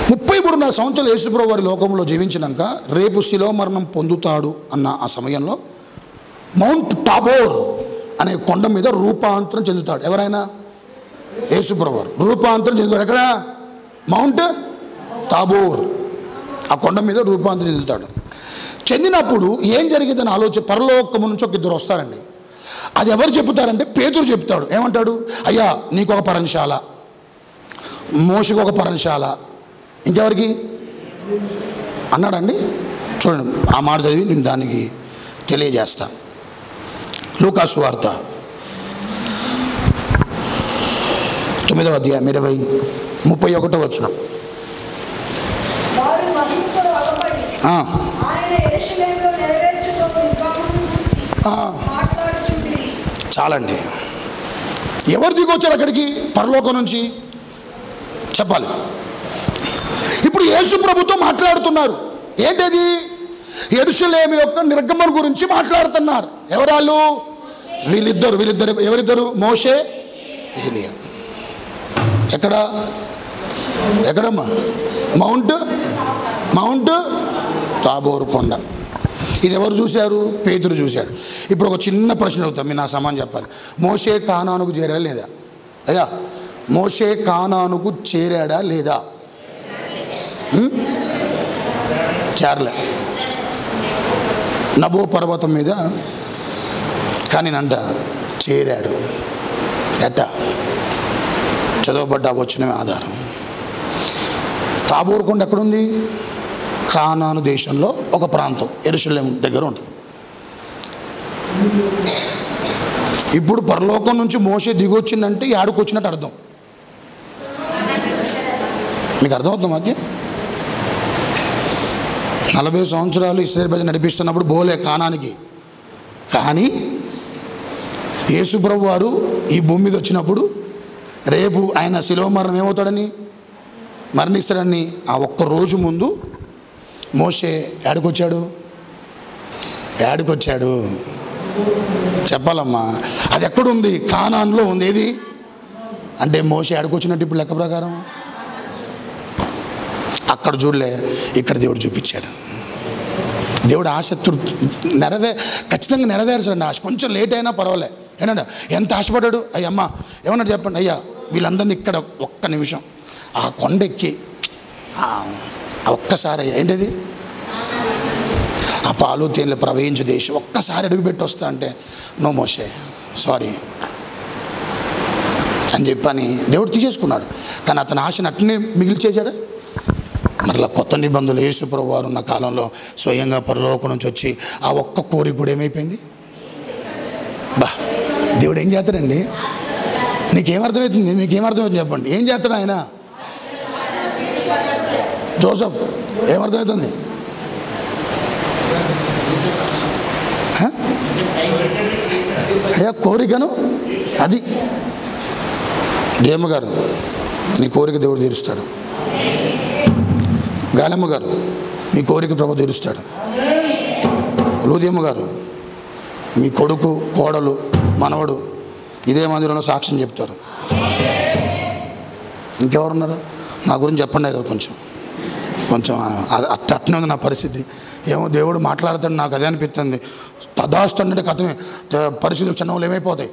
33 సంవత్సరాలు యేసుప్రభు వారి లోకంలో జీవించినాక రేపు శిలువ మరణం పొందుతాడు అన్న ఆ సమయంలో మౌంట్ టాబోర్ అనే కొండ మీద రూపాంతరం చెందుతాడు. ఎవరైనా? యేసుప్రభు వారు రూపాంతరం చెందుతాడు. ఎక్కడ? మౌంట్ తాబోర్. ఆ కొండ మీద రూపాంతరం చెందుతాడు. చెందినప్పుడు ఏం జరిగిందని ఆలోచన, పరలోకము నుంచి ఒక ఇద్దరు వస్తారండి. అది ఎవరు చెబుతారంటే పేతురు చెప్తాడు. ఏమంటాడు? అయ్యా నీకు ఒక పర్ణశాల, మోషకు ఒక పర్ణశాల, ఇంకెవరికి అన్నాడండి. చూడండి ఆ మాట చదివి నేను దానికి తెలియజేస్తా. లూకా సువార్త 9వ అధ్యాయం 31వ వచనం. చాలండి. ఎవరు దిగొచ్చారు అక్కడికి? పరలోకం నుంచి చెప్పాలి. ఇప్పుడు యేసు ప్రభుతో మాట్లాడుతున్నారు. ఏంటది? యెరూషలేము యొక్క నిర్గమనం గురించి మాట్లాడుతున్నారు. ఎవరాళ్ళు? వీళ్ళిద్దరు. ఎవరిద్దరు? మోషే, ఏలియా. ఎక్కడమ్మా? మౌంట్ తాబోరు కొండ. ఇది ఎవరు చూశారు? పేతురు చూశాడు. ఇప్పుడు ఒక చిన్న ప్రశ్న అవుతాం, మీరు నా సమాధానం చెప్పాలి. మోషే కానానుకు చేరాడా లేదా? అయ్యా మోషే కానానుకు చేరాడా లేదా? చేరలే. నబో పర్వతం మీద కానీ చేరాడు. ఎట్ట? చదవబడ్డ వచ్చిన ఆధారం. తాబోరు కొండ ఎక్కడుంది? కానాను దేశంలో ఒక ప్రాంతం, యెరూషలేము దగ్గర ఉంటుంది. ఇప్పుడు పరలోకం నుంచి మోషే దిగొచ్చిందంటే యాడికి వచ్చినట్టు అర్థం. మీకు అర్థమవుతుంది? మాకు 40 సంవత్సరాలు ఇశ్రాయేలు ప్రజలు నడిపిస్తున్నప్పుడు బోలే కానానికి. కానీ యేసుప్రభు వారు ఈ భూమి మీద వచ్చినప్పుడు రేపు ఆయన శిలువ మరణం ఏమవుతాడని, మరణిస్తాడని ఆ ఒక్క రోజు ముందు మోషే యాడికొచ్చాడు చెప్పాలమ్మా. అది ఎక్కడుంది? కానాన్లో ఉంది. ఏది అంటే మోషే యాడికొచ్చినట్టు ఇప్పుడు లెక్క ప్రకారం అక్కడ చూడలే, ఇక్కడ దేవుడు చూపించాడు. దేవుడు ఆశ ఖచ్చితంగా నెరవేర్చాడండి. ఆశ కొంచెం లేట్ అయినా పర్వాలే. ఏనండి ఎంత ఆశపడ్డాడు. అయ్యమ్మ ఏమన్నా చెప్పండి. అయ్యా వీళ్ళందరినీ ఇక్కడ ఒక్క నిమిషం ఆ కొండెక్కి ఒక్కసారి ఏంటిది ఆ పాలు తేనెలు ప్రవహించే దేశం ఒక్కసారి అడుగుపెట్టి వస్తా అంటే నో మోషే సారీ అని చెప్పని దేవుడు తీసేసుకున్నాడు. కానీ అతని ఆశను అట్నే మిగిల్చేశాడు. మరలా కొత్త నిబంధనలు యేసుప్రభు వారు ఉన్న కాలంలో స్వయంగా పరలోకం నుంచి వచ్చి ఆ ఒక్క కోరిక కూడా ఏమైపోయింది. దేవుడు ఏం చేస్తాడండి? నీకేమర్థమవుతుంది? మీకేమర్థమవుతుంది చెప్పండి. ఏం చేస్తాడు ఆయన? జోసఫ్ ఏమర్థమవుతుంది? అయ్యా కోరికను అది డిఎమ్మ గారు నీ కోరిక దేవుడు తీరుస్తాడు. గాలమ్మ గారు మీ కోరిక ప్రభు తీరుస్తాడు. లూదియమ్మ గారు మీ కొడుకు, కోడలు, మనవడు ఇదే మందిరంలో సాక్ష్యం చెప్తారు. ఇంకెవరున్నారు? నా గురించి చెప్పండి కదా కొంచెం అట్నే ఉంది నా పరిస్థితి. ఏమో దేవుడు మాట్లాడతాడు నాకు అదే అనిపిస్తుంది. తదాస్తు అంటే కథమే పరిస్థితులు చిన్నవాళ్ళు ఏమైపోతాయి.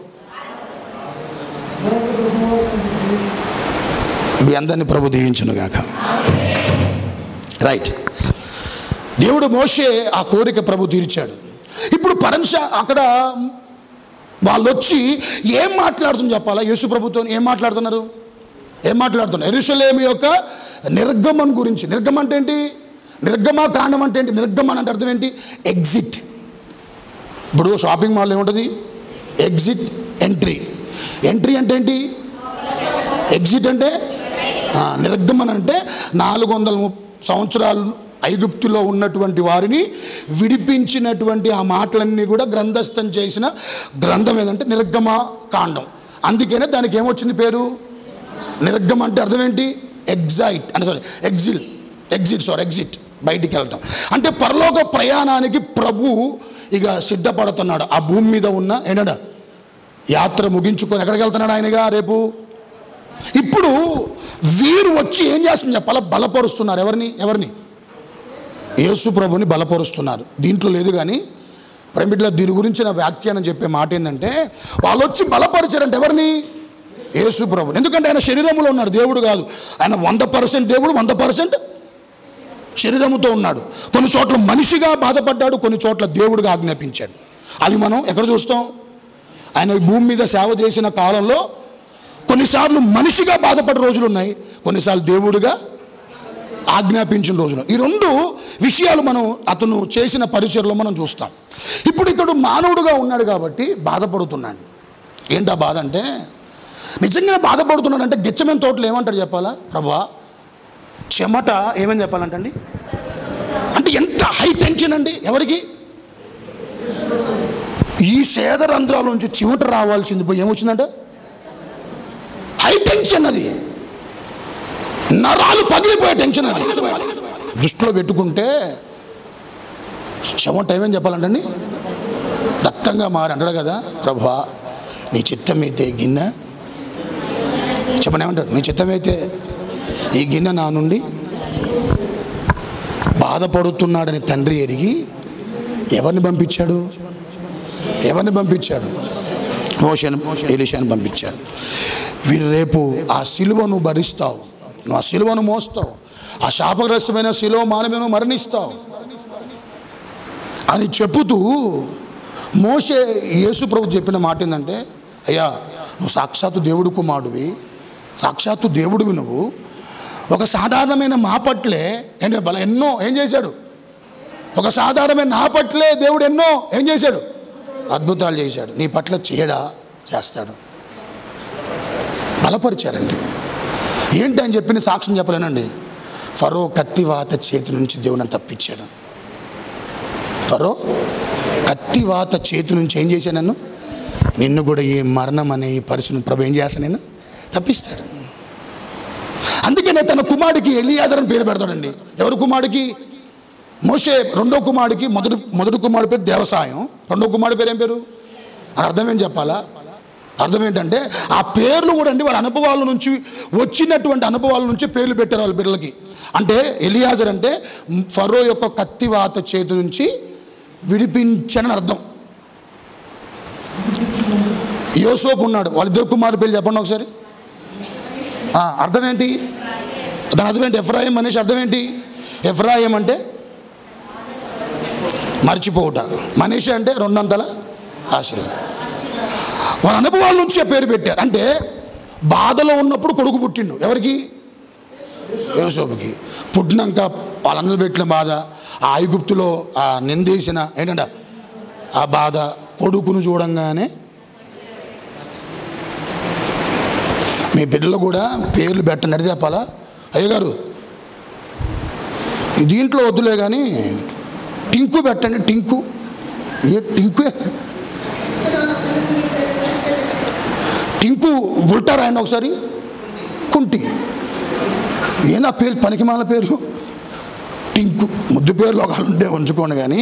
మీ అందరినీ ప్రభు దీవించును గాక. రైట్. దేవుడు మోషే ఆ కోరిక ప్రభు తీర్చాడు. ఇప్పుడు అక్కడ వాళ్ళు వచ్చి ఏం మాట్లాడుతుంది చెప్పాలా? యేసు ప్రభుతో ఏం మాట్లాడుతున్నారు? యెరూషలేము యొక్క నిర్గమం గురించి. నిర్గమం అంటే ఏంటి? నిర్గమ కాండం అంటే ఏంటి? నిర్గమం అంటే అర్థం ఏంటి? ఎగ్జిట్. ఇప్పుడు షాపింగ్ మాల్ ఏముంటుంది? Exit, entry. ఎంట్రీ అంటే ఏంటి? ఎగ్జిట్ అంటే నిర్గమం అంటే 400 సంవత్సరాలు ఐగుప్తులో ఉన్నటువంటి వారిని విడిపించినటువంటి ఆ మాటలన్నీ కూడా గ్రంథస్థం చేసిన గ్రంథం ఏదంటే నిర్గమ కాండం. అందుకనే దానికి ఏమొచ్చింది పేరు? నిర్గమ అంటే అర్థం ఏంటి? ఎగ్జిట్ బయటికి వెళ్ళటం. అంటే పరలోక ప్రయాణానికి ప్రభు ఇక సిద్ధపడుతున్నాడు. ఆ భూమి మీద ఉన్న ఏంటంటే యాత్ర ముగించుకొని ఎక్కడికి వెళ్తున్నాడు ఆయనగా రేపు. ఇప్పుడు వీరు వచ్చి ఏం చేస్తుంది చెప్పాలా? బలపరుస్తున్నారు. ఎవరిని? యేసు ప్రభుని బలపరుస్తున్నారు. దీంట్లో లేదు కానీ ప్రేమిట్ల దీని గురించి నా వ్యాఖ్యానం చెప్పే మాట ఏంటంటే, వాళ్ళు వచ్చి బలపరిచారంటే ఎవరిని? యేసు ప్రభుని. ఎందుకంటే ఆయన శరీరంలో ఉన్నాడు, దేవుడు కాదు. ఆయన 100% దేవుడు, 100% శరీరముతో ఉన్నాడు. కొన్ని చోట్ల మనిషిగా బాధపడ్డాడు, కొన్ని చోట్ల దేవుడిగా ఆజ్ఞాపించాడు. అవి మనం ఎక్కడ చూస్తాం? ఆయన భూమి మీద సేవ చేసిన కాలంలో కొన్నిసార్లు మనిషిగా బాధపడే రోజులు ఉన్నాయి, కొన్నిసార్లు దేవుడిగా ఆజ్ఞాపించిన రోజులు. ఈ రెండు విషయాలు మనం అతను చేసిన పరిచర్లో మనం చూస్తాం. ఇప్పుడు ఇతడు మానవుడుగా ఉన్నాడు కాబట్టి బాధపడుతున్నాడు. ఏంటా బాధ అంటే, నిజంగా బాధపడుతున్నాడంటే గెచ్చమైన తోటలు ఏమంటారు చెప్పాలా? ప్రభువా చెమట ఏమని చెప్పాలంటండి? అంటే ఎంత హై టెన్షన్ అండి. ఎవరికి? ఈ సేదరంధ్రాల నుంచి చెమట రావాల్సింది పోయి ఏమొచ్చిందంట? High tension. అది నరాలు పగిలిపోయే టెన్షన్. అది దృష్టిలో పెట్టుకుంటే చెమట ఏమని చెప్పాలంటండి? రక్తంగా మారి అంటాడు కదా, ప్రభువా నీ చిత్తమైతే గిన్నె చెప్పనేమంటాడు? నీ చిత్తమైతే ఈ గిన్నె నా నుండి. బాధపడుతున్నాడని తండ్రి ఎరిగి ఎవరిని పంపించాడు? మోషేను, ఎలీషాను పంపించాడు. వీరు రేపు ఆ సిలువను భరిస్తావు, నువ్వు ఆ సిలువను మోస్తావు, ఆ శాపగ్రస్తమైన సిలువ మానవును మరణిస్తావు అని చెప్పుతూ మోషే యేసు ప్రభు చెప్పిన మాట ఏంటంటే, అయ్యా నువ్వు సాక్షాత్తు దేవుడు కుమారుడివి, సాక్షాత్తు దేవుడివి. నువ్వు ఒక సాధారణమైన మా పట్లే ఎన్నో ఏం చేశాడు? ఒక సాధారణమైన నా పట్లే దేవుడు ఎన్నో ఏం చేశాడు? అద్భుతాలు చేశాడు. నీ పట్ల చేయడా? చేస్తాడు. బలపరిచారండి. ఏంటి అని చెప్పిన సాక్ష్యం చెప్పలేనండి. ఫరో కత్తివాత చేతి నుంచి దేవుని తప్పించాడు. ఫరో కత్తివాత చేతి నుంచి ఏం చేశాను? నన్ను నిన్ను కూడా ఈ మరణం అనే ఈ పరిస్థితిని ప్రభు ఏం చేస్తాను? నేను తప్పిస్తాడు. అందుకనే తన కుమారుడికి ఎలియాజర్ అని పేరు పెడతాడండి. ఎవరి కుమారుడికి? మోషే రెండో కుమారుడికి. మొదటి కుమారుడి పేరు దేవసాయం, రెండో కుమారుడి పేరు ఏం పేరు? అని అర్థం ఏం చెప్పాలా? అర్థం ఏంటంటే ఆ పేర్లు కూడా అండి వాళ్ళ అనుభవాల నుంచి వచ్చినటువంటి అనుభవాల నుంచి పేర్లు పెట్టారు వాళ్ళ పిల్లలకి. అంటే ఎలియాజర్ అంటే ఫరో యొక్క కత్తివాత చేతి నుంచి విడిపించని అర్థం. యోసేపు ఉన్నాడు, వాళ్ళిద్దరు కుమారుడు పేర్లు చెప్పండి ఒకసారి. అర్థం ఏంటి? దాని అర్థం ఏంటి? ఎఫ్రాయిం అనేసి అర్థం ఏంటి? ఎఫ్రాయిం అంటే మర్చిపోవుట, మనీష అంటే రెండంతల ఆశీర్వాదం. వాళ్ళ అనుభవాల నుంచి ఆ పేరు పెట్టారు. అంటే బాధలో ఉన్నప్పుడు కొడుకు పుట్టిండు. ఎవరికి? యోసేపుకి. పుట్టినాక వాళ్ళందరూ పెట్టిన బాధ, ఆ ఐగుప్తులో ఆ నిందేసిన ఏంటంటే ఆ బాధ, కొడుకును చూడంగానే మీ బిడ్డలు కూడా పేర్లు పెట్టండి చెప్పాలా? అయ్యగారు దీంట్లో వద్దులే కానీ టింకు పెట్టండి. టింకు టింకు టింకు ఉల్టా రాయండి ఒకసారి. కుంటి ఏనా పేర్లు? పనికిమాల పేర్లు. టింకు ముద్దు పేర్లు ఒకళ్ళు ఉంటే ఉంచుకోండి, కానీ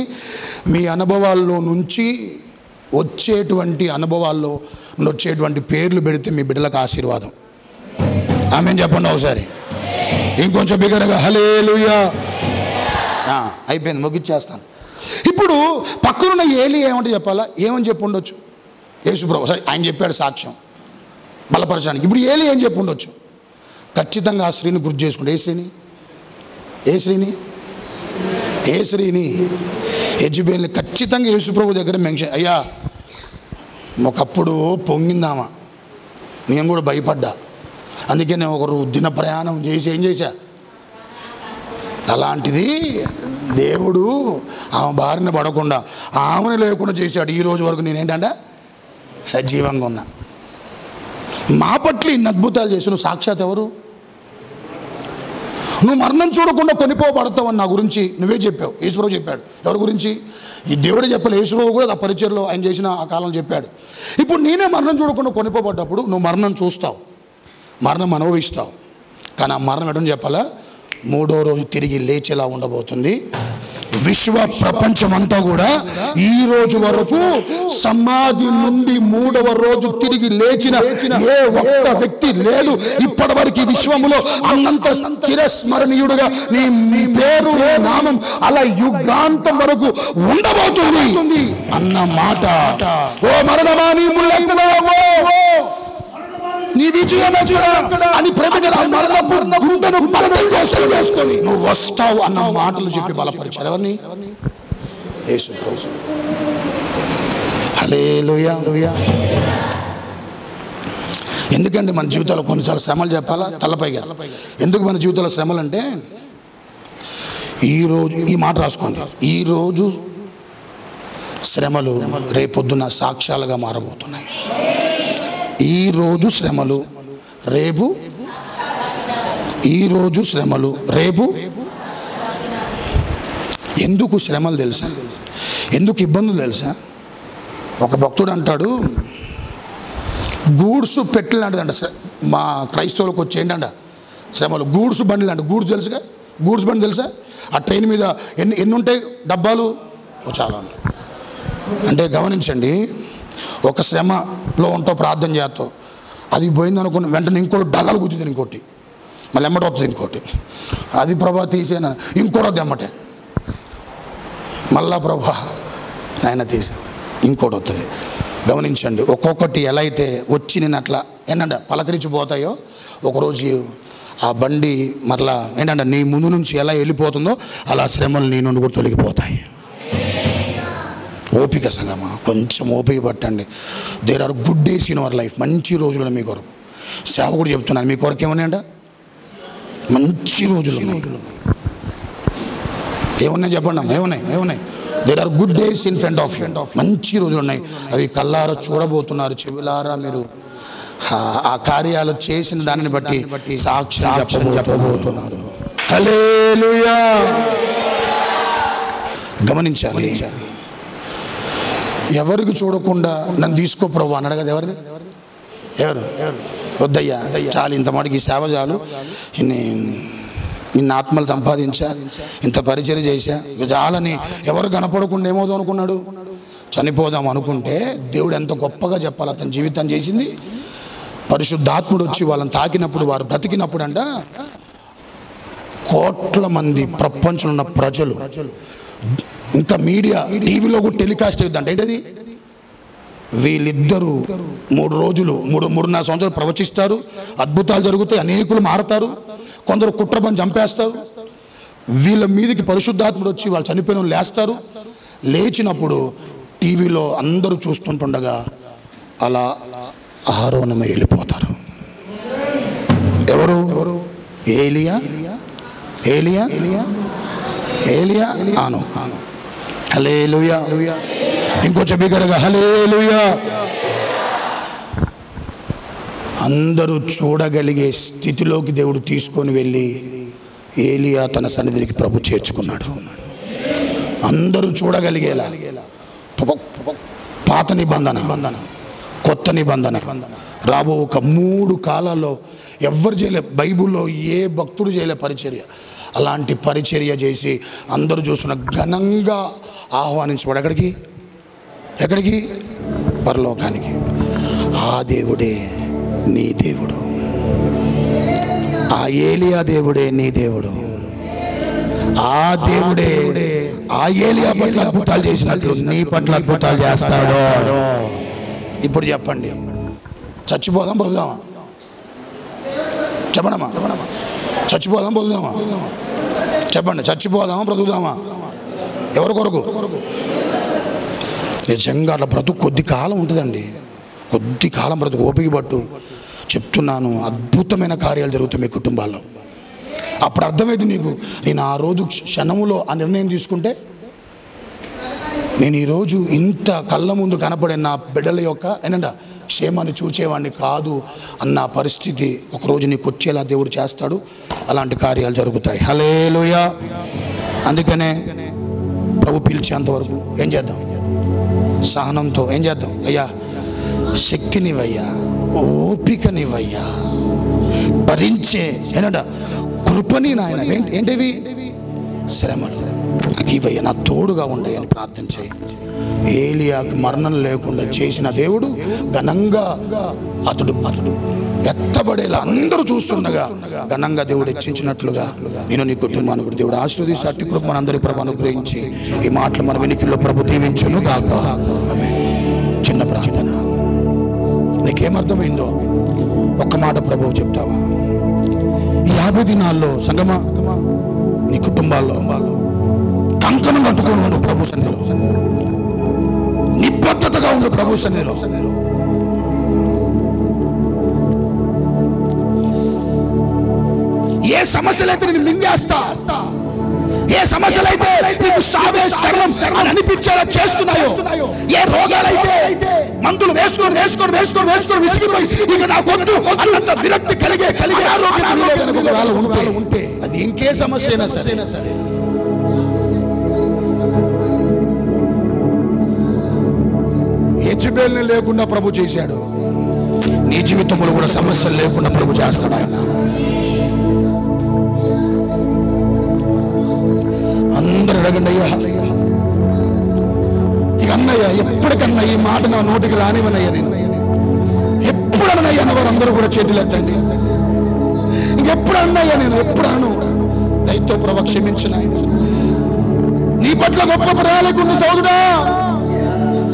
మీ అనుభవాల్లో నుంచి వచ్చేటువంటి అనుభవాల్లో వచ్చేటువంటి పేర్లు పెడితే మీ బిడ్డలకు ఆశీర్వాదం. ఆమెన్ చెప్పండి ఒకసారి. ఇంకొంచెం బిగ్గరగా హల్లెలూయా. అయిపోయింది, ముగిచ్చేస్తాను. ఇప్పుడు పక్కనున్న ఏలి ఏమంటే చెప్పాలా? ఏమని చెప్పి ఉండొచ్చు? యేసుప్రభు సరే ఆయన చెప్పాడు సాక్ష్యం బలపరచడానికి. ఇప్పుడు ఏలి ఏం చెప్పి ఉండొచ్చు? ఖచ్చితంగా ఆ స్త్రీని గుర్తు చేసుకుంటే. ఏ స్త్రీని యెజబెల్ని ఖచ్చితంగా యేసుప్రభు దగ్గర మెన్షన్. అయ్యా ఒకప్పుడు పొంగిందామా, నేను కూడా భయపడ్డా, అందుకే నేను ఒకరు దిన ప్రయాణం చేసి ఏం చేశా. అలాంటిది దేవుడు ఆమె బారిన పడకుండా ఆమెను లేకుండా చేశాడు. ఈ రోజు వరకు నేనేంటంటే సజీవంగా ఉన్నా. మా పట్ల ఇన్ని అద్భుతాలు చేసి నువ్వు సాక్షాత్ ఎవరు? నువ్వు మరణం చూడకుండా కొనిపోబడతావని నా గురించి నువ్వే చెప్పావు. యేసుప్రభు చెప్పాడు. ఎవరి గురించి? ఈ దేవుడే చెప్పాలి. యేసుప్రభు కూడా ఆ పరిచర్లో ఆయన చేసిన ఆ కాలంలో చెప్పాడు. ఇప్పుడు నేనే మరణం చూడకుండా కొనిపోబడ్డప్పుడు నువ్వు మరణం చూస్తావు, మరణం అనుభవిస్తావు. కానీ ఆ మరణం ఎటని చెప్పాలా? 3వ రోజు తిరిగి లేచేలా ఉండబోతుంది. విశ్వ ప్రపంచమంతా కూడా ఈ రోజు వరకు సమాధి నుండి 3వ రోజు తిరిగి లేచిన ఏ ఒక్క వ్యక్తి లేడు. ఇప్పటి వరకు విశ్వములో అన్నంత చిరస్మరణీయుడుగా నీ పేరు నామం అలా యుగాంతం వరకు ఉండబోతుంది అన్న మాట. ఓ మరణమా నీ ముల్లెక్కడావో, నీ విజయం అని చేసుకొని నువ్వు వస్తావు అన్న మాటలు చెప్పి బలపరిచారు. ఎవరిని? యేసు ప్రభు. హల్లెలూయా. ఎందుకంటే మన జీవితాల్లో కొన్నిసార్లు శ్రమలు చెప్పాలా తలపైగా. ఎందుకు మన జీవితంలో శ్రమలు అంటే, ఈరోజు ఈ మాట రాసుకోండి, ఈరోజు శ్రమలు రేపొద్దున సాక్ష్యాలుగా మారబోతున్నాయి. ఈరోజు శ్రమలు రేపు, ఈరోజు శ్రమలు రేపు. ఎందుకు శ్రమలు తెలుసా? ఎందుకు ఇబ్బందులు తెలుసా? ఒక భక్తుడు అంటాడు, గూడ్స్ పెట్టెలు లాంటిదంట మా క్రైస్తవులకు వచ్చి ఏంటంట శ్రమలు. గూడ్స్ బండ్లు అంట. గూడ్స్ తెలుసుగా? గూడ్స్ బండి తెలుసా? ఆ ట్రైన్ మీద ఎన్ని ఉంటాయి డబ్బాలు? చాలా ఉంటాయి. అంటే గమనించండి, ఒక శ్రమలో ఉంటావు, ప్రార్థన చేస్తావు, అది పోయింది అనుకున్న వెంటనే ఇంకోటి డగాలు గుద్దుతుంది, ఇంకోటి మళ్ళీ ఎమ్మట వస్తుంది, ఇంకోటి అది ప్రభా తీసేనా, ఇంకోటి వద్దు ఎమ్మటే, మళ్ళా ప్రభా నాయన తీసా, ఇంకోటి వస్తుంది. గమనించండి, ఒక్కొక్కటి ఎలా అయితే వచ్చి నేను అట్లా ఏంటంటే పలకరించిపోతాయో, ఒకరోజు ఆ బండి మరలా ఏంటంటే నీ ముందు నుంచి ఎలా వెళ్ళిపోతుందో అలా శ్రమలు నీ నుండి కూడా తొలగిపోతాయి. ఓపిక సంగమా, కొంచెం ఓపిక పట్టండి. There are good days in our life. మంచి రోజులు మీ కొరకు. సేవకుడు చెప్తున్నాను, మీ కొరకు ఏమన్నాయంట? మంచి రోజులు ఉన్నాయి. ఏమున్నాయి చెప్పండి అమ్మా, ఏమున్నాయి? There are good days in front of you. మంచి రోజులు ఉన్నాయి. అవి కళ్ళారా చూడబోతున్నారు, చెవులారా మీరు ఆ కార్యాలు చేసిన దానిని బట్టి సాక్ష్యం చెప్పబోతున్నారు. హల్లెలూయా. గమనించాలి, ఎవరికి చూడకుండా నన్ను తీసుకో ప్రభు అన్నాడు కదా. ఎవరు వద్దయ్యా, చాలు ఇంత మాటికి ఈ సేవ చాలు, నిన్న ఆత్మలు సంపాదించా, ఇంత పరిచయం చేశా, చాలని ఎవరు కనపడకుండా ఏమవుతాం అనుకున్నాడు? చనిపోదాం అనుకుంటే దేవుడు ఎంత గొప్పగా చెప్పాలి. అతని జీవితం చేసింది. పరిశుద్ధాత్ముడు వచ్చి వాళ్ళని తాకినప్పుడు, వారు బ్రతికినప్పుడు అంట, కోట్ల మంది ప్రపంచంలో ఉన్న ప్రజలు, ఇంకా మీడియా టీవీలో కూడా టెలికాస్ట్ అవుతుందంట. ఏంటది? వీళ్ళిద్దరూ 3 రోజులు 3.5 సంవత్సరాలు ప్రవచిస్తారు, అద్భుతాలు జరుగుతాయి, అనేకులు మారతారు, కొందరు కుట్రబని చంపేస్తారు. వీళ్ళ మీదకి పరిశుద్ధాత్ముడు వచ్చి వాళ్ళు చనిపోయిన లేస్తారు. లేచినప్పుడు టీవీలో అందరూ చూస్తుంటుండగా అలా ఆరోనమే వెళ్ళిపోతారు. ఎవరు? ఏలియా ఆను. హల్లెలూయా. ఇంకొంచెం బిగ్గరగా హల్లెలూయా. అందరూ చూడగలిగే స్థితిలోకి దేవుడు తీసుకొని వెళ్ళి ఏలియా తన సన్నిధికి ప్రభు చేర్చుకున్నాడు. అందరూ చూడగలిగేలా. పాత నిబంధన, కొత్త నిబంధన, రాబో ఒక 3 కాలాల్లో ఎవ్వరు చేయలే. బైబిల్లో ఏ భక్తుడు చేయలే పరిచర్య. అలాంటి పరిచర్య చేసి అందరూ చూసిన ఘనంగా ఆహ్వానించబడు. ఎక్కడికి? పరలోకానికి. ఆ దేవుడే నీ దేవుడు, ఆ ఏలియా దేవుడే నీ దేవుడు. ఆ దేవుడే ఆ ఏలియా పట్ల అద్భుతాలు చేసినట్లు నీ పట్ల అద్భుతాలు చేస్తాడు. ఇప్పుడు చెప్పండి, చచ్చిపోదాం బ్రతుకుదామా? చెప్పండమ్మా, చచ్చిపోదాం బ్రతుకుదామా? చెప్పండి, చచ్చిపోదామా బ్రతుకుదామా? ఎవరి కొరకు? నిజంగా అట్లా బ్రతుకు కొద్ది కాలం ఉంటుందండి. కొద్ది కాలం బ్రతుకు, ఓపిక పట్టు. చెప్తున్నాను, అద్భుతమైన కార్యాలు జరుగుతాయి మీ కుటుంబాల్లో. అప్పుడు అర్థమైంది నీకు, నేను ఆ రోజు క్షణములో ఆ నిర్ణయం తీసుకుంటే నేను ఈరోజు ఇంత కళ్ళ ముందు కనపడే నా బిడ్డల యొక్క ఏంటంటే క్షేమాన్ని చూచేవాడిని కాదు అన్న పరిస్థితి ఒకరోజు నీకు వచ్చేలా దేవుడు చేస్తాడు. అలాంటి కార్యాలు జరుగుతాయి. హల్లెలూయా. అందుకనే ప్రభు పిలిచేంతవరకు ఏం చేద్దాం? సహనంతో ఏం చేద్దాం? అయ్యా శక్తినివయ్యా, ఓపికనివయ్యా, భరించే ఏంటంట కృపని నాయన. ఏంటివి? శ్రమలు నాకు ఇవయ్య, నా తోడుగా ఉండయని ప్రార్థన చేయి. ఏలియాకి మరణం లేకుండా చేసిన దేవుడు ఘనంగా అతడు ఎత్తబడేలా అందరూ చూస్తుండగా ఘనంగా దేవుడు హెచ్చించినట్లుగా నేను నీ కుటుంబాన్ని కూడా దేవుడు ఆశీర్వదిస్తే అట్టి కృప మనందరి ప్రభు అనుగ్రహించి ఈ మాటలు మన వెనుకల్లో ప్రభు దీవించును గాక. చిన్న ప్రార్థన. నీకేమర్థమైందో ఒక్క మాట ప్రభువు చెప్తావా? ఈ 50 దినాల్లో సంగమా నీ కుటుంబాల్లో కంకణం కట్టుకొని ఉండు ప్రభు సన్నిధిలో, నిబద్ధతగా ఉండు ప్రభు సన్నిధిలో. ఏ సమస్యలైతే నేను మింగేస్తా, ఏ సమస్యలైతే నీకు సావే శరణం అని అనిపించేలా చేస్తున్నాయో, ఏ రోగాలైతే మందులు వేసుకొని వేసుకొని వేసుకొని వేసుకొని విసిగిపోయి ఇక నా గొంతు అన్నంత విరక్తి కలిగే ఉంటే అది ఇంకే సమస్య అయినా సరే యెజబెల్ని లేకుండా ప్రభు చేశాడు, నీ జీవితంలో కూడా సమస్యలు లేకుండా ప్రభు చేస్తాడు ఆయన. అందరూ అడగండి అయ్యా, ఇక అన్నయ్య ఎప్పటికన్నా ఈ మాట నా నోటికి రానివనయ్యా, నేను ఎప్పుడన్నయ్యా అన్నవారు అందరూ కూడా చేతులు ఎత్తండి. ఇంకెప్పుడు అన్నయ్యా, నేను ఎప్పుడు అను దయతో ప్రభు క్షమించిన ఆయన. నీ పట్ల గొప్ప ప్రణాళిక ఉంది సోదరుడా,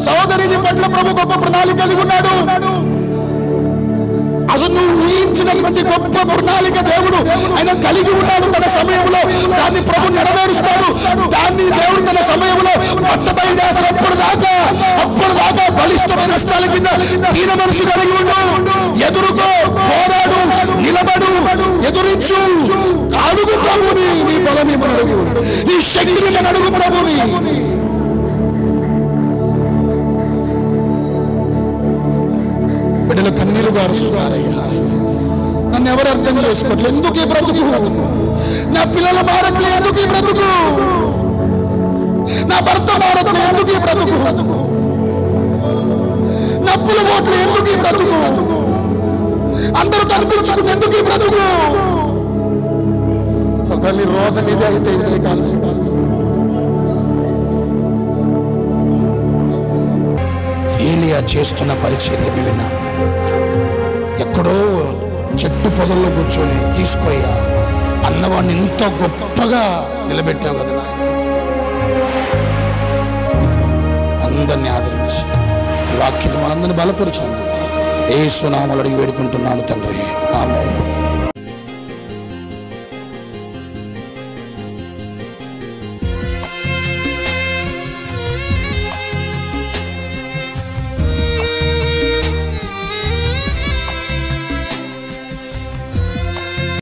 సోదరి, నీ పట్ల ప్రభు గొప్ప ప్రణాళిక కలిగి ఉన్నాడు. అసలు నువ్వు ఊహించినటువంటి గొప్ప ప్రణాళిక దేవుడు ఆయన కలిగి ఉన్నాడు. తన సమయంలో దాన్ని ప్రభు నెరవేరుస్తాడు. దాన్ని దేవుడు తన సమయంలో పట్టబయలు చేస్తారు. అప్పటిదాకా బలిష్టమైన నష్టాల కింద దీన మనసు కలిగి ఉండు. ఎదురుకో, పోరాడు, నిలబడు, ఎదురించు. అడుగు ప్రభుని, నీ బలమి మన అడుగు, నీ శక్తిని మన అడుగు ప్రభుని. బిడ్డలు కన్నీరు గారుస్తున్నారయ్యా, నన్ను ఎవరు అర్థం చేసుకోవట్లేదు. ఎందుకు ఈ బ్రతుకు? నా పిల్లలు మారట్లేదు, ఎందుకు ఈ బ్రతుకు? నా భర్త మారట్లేదు, ఎందుకు ఈ బ్రతుకు? నా అప్పుల ఓట్లు ఎందుకు ఈ బ్రతుకు? అందరూ కనిపించుకుని ఎందుకు ఈ బ్రతుకు? ఒకవేళ రోగ నిజ అయితే ఇదే కాల్సి ఏలియా చేస్తున్న పరిచర్య విన్నాను. ఎక్కడో చెట్టు పొదల్లో కూర్చొని తీసుకోయ్యా అన్నవాడిని ఎంతో గొప్పగా నిలబెట్టావు కదా నాయన. అందరినీ ఆదరించి ఈ వాక్యం మనందరినీ బలపరిచినందుకు యేసు నామములో అడిగి వేడుకుంటున్నాను తండ్రి, ఆమేన్.